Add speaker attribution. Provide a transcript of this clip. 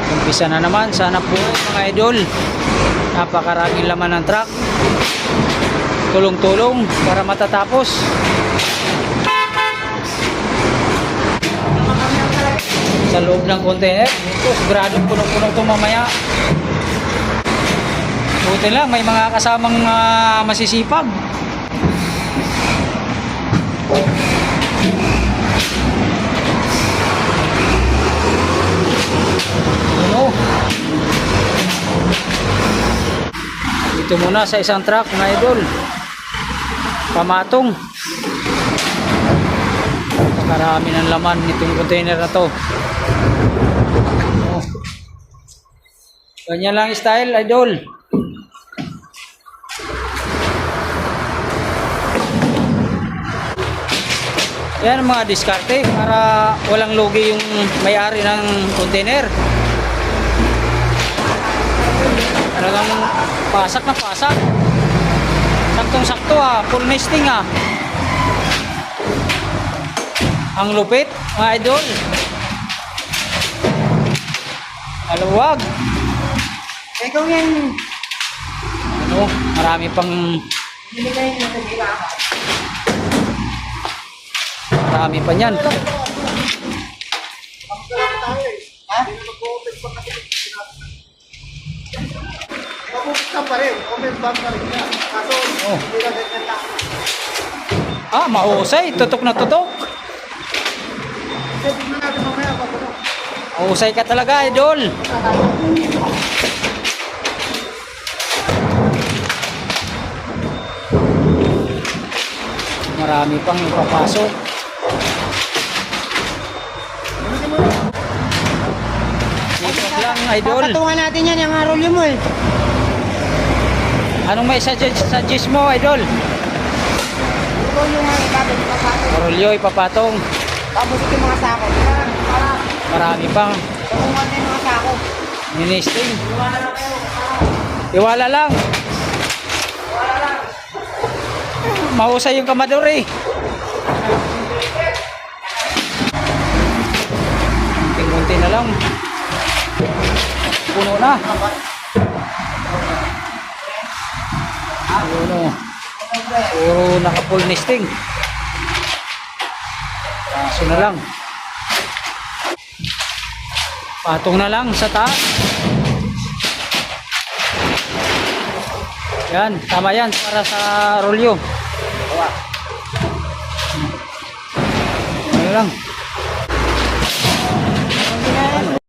Speaker 1: Umpisa na naman, sana po mga idol. Napakaraming laman ng truck. Tulong-tulong para matatapos. Sa loob ng container, ito siguradong punong-punong ito mamaya. Buti lang, may mga kasamang masisipag. Ano? Dito muna sa isang truck mga idol. Pamatong. Marami ng laman nitong container na to. Oh. Ganyan lang style idol. Yan ang mga diskarte para walang lugi yung may-ari ng container. Talagang pasak na pasak. Saktong-sakto full nesting Ang lupit, mga idol. Maluwag.
Speaker 2: Ikaw yan.
Speaker 1: Ano, marami pang marami pa niyan.
Speaker 2: Ha? Mabuka pa rin. Comment back pa rin na. Kaso, hindi na ganyan lang.
Speaker 1: Mahusay. Tutok na tutok.
Speaker 2: Hindi na natin mamaya papuno.
Speaker 1: Mahusay ka talaga, idol. Marami pang ipapasok. Ikot lang, idol.
Speaker 2: Papatungan natin yan yung rolyo mo eh.
Speaker 1: Anong may suggest mo, idol?
Speaker 2: Rolyo nga ibabalik pa sa atin.
Speaker 1: Rolyo, ipapatong.
Speaker 2: Tapos yung mga sako. Para
Speaker 1: Marami pang
Speaker 2: tulungan na yung mga sako.
Speaker 1: ninesting.
Speaker 2: Iwala lang kayo.
Speaker 1: Iwala lang.
Speaker 2: Iwala lang.
Speaker 1: Mahusay yung kamador eh. Munti na lang. Puno na. Puno. Puro naka-full nesting. Kaso na lang. Patong na lang sa taas. Yan, tama yan para sa rolyo. Ano lang.